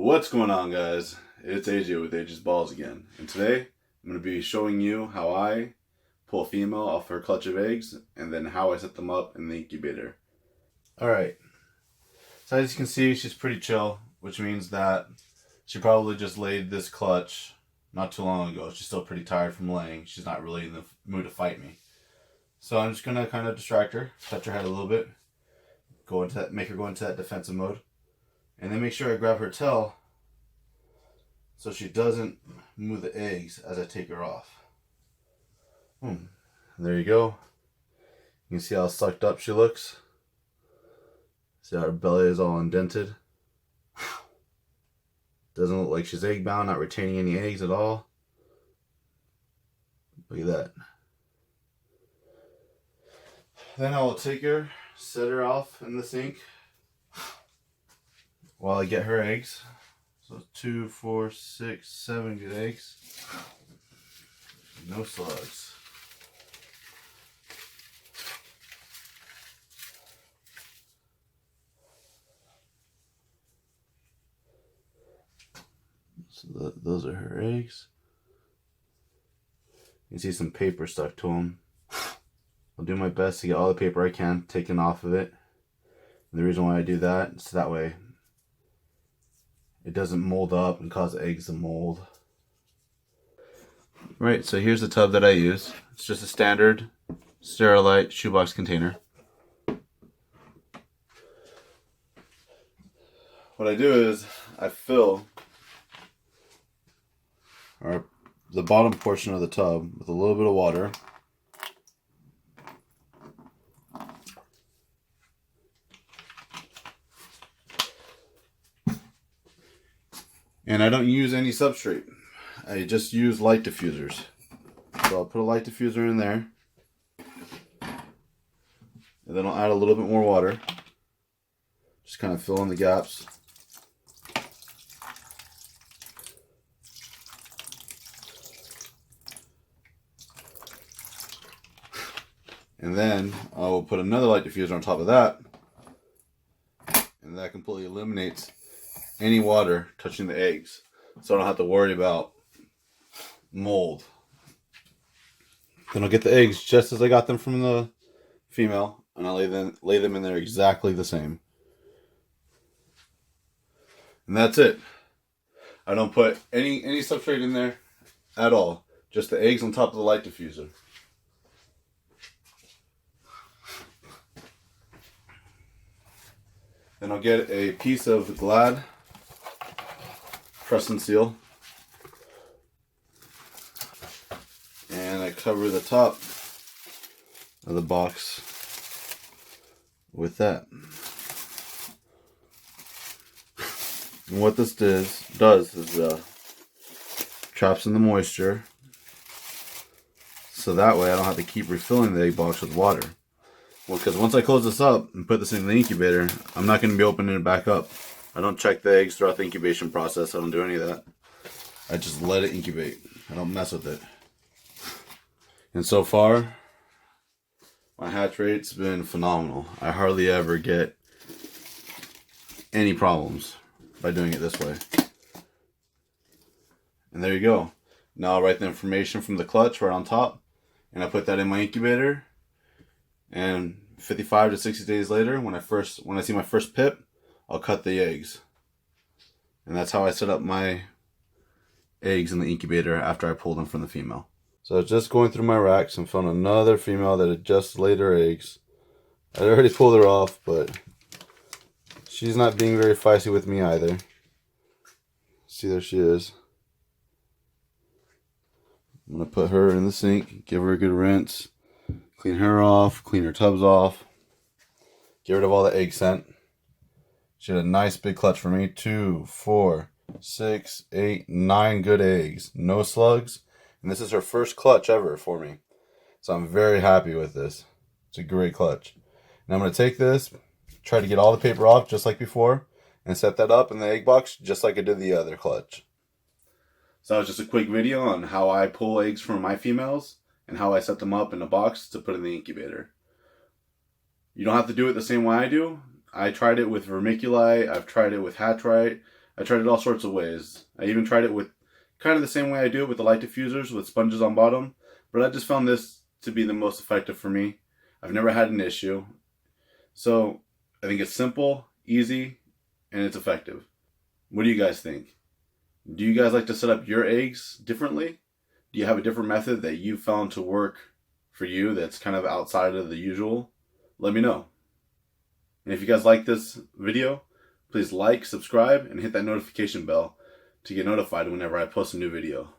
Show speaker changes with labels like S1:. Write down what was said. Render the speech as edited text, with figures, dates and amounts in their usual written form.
S1: What's going on, guys? It's AJ with AJ's Balls again, and today I'm going to be showing you how I pull a female off her clutch of eggs and then how I set them up in the incubator. Alright, so as you can see, she's pretty chill, which means that she probably just laid this clutch not too long ago. She's still pretty tired from laying. She's not really in the mood to fight me. So I'm just going to kind of distract her, touch her head a little bit, make her go into that defensive mode. And then make sure I grab her tail so she doesn't move the eggs as I take her off. There you go. You can see how sucked up she looks. See how her belly is all indented. Doesn't look like she's egg bound, not retaining any eggs at all. Look at that. Then I will take her, set her off in the sink while I get her eggs. So 2, 4, 6, 7 good eggs. No slugs. So those are her eggs. You can see some paper stuck to them. I'll do my best to get all the paper I can taken off of it. And the reason why I do that is so that way it doesn't mold up and cause eggs to mold. Right, so here's the tub that I use. It's just a standard Sterilite shoebox container. What I do is I fill the bottom portion of the tub with a little bit of water. And I don't use any substrate. I just use light diffusers. So I'll put a light diffuser in there. And then I'll add a little bit more water. Just kind of fill in the gaps. And then I will put another light diffuser on top of that. And that completely eliminates any water touching the eggs, so I don't have to worry about mold. Then I'll get the eggs just as I got them from the female, and I'll lay them in there exactly the same. And that's it. I don't put any substrate in there at all. Just the eggs on top of the light diffuser. Then I'll get a piece of Glad press and seal, and I cover the top of the box with that. And what this does is traps in the moisture, so that way I don't have to keep refilling the egg box with water. Well, because once I close this up and put this in the incubator, I'm not going to be opening it back up. I don't check the eggs throughout the incubation process. I don't do any of that. I just let it incubate. I don't mess with it. And so far, my hatch rate's been phenomenal. I hardly ever get any problems by doing it this way. And there you go. Now I'll write the information from the clutch right on top, and I put that in my incubator. And 55 to 60 days later, when I see my first pip, I'll cut the eggs. And that's how I set up my eggs in the incubator after I pull them from the female. So I was just going through my racks and found another female that had just laid her eggs. I'd already pulled her off, but she's not being very feisty with me either. See, there she is. I'm going to put her in the sink, give her a good rinse, clean her off, clean her tubs off, get rid of all the egg scent. She had a nice big clutch for me. 2, 4, 6, 8, 9 good eggs. No slugs. And this is her first clutch ever for me. So I'm very happy with this. It's a great clutch. And I'm going to take this, try to get all the paper off just like before, and set that up in the egg box just like I did the other clutch. So that was just a quick video on how I pull eggs from my females and how I set them up in a box to put in the incubator. You don't have to do it the same way I do. I tried it with vermiculi, I've tried it with hatchite, I tried it all sorts of ways. I even tried it with kind of the same way I do it with the light diffusers with sponges on bottom, but I just found this to be the most effective for me. I've never had an issue. So I think it's simple, easy, and it's effective. What do you guys think? Do you guys like to set up your eggs differently? Do you have a different method that you found to work for you that's kind of outside of the usual? Let me know. And if you guys like this video, please like, subscribe, and hit that notification bell to get notified whenever I post a new video.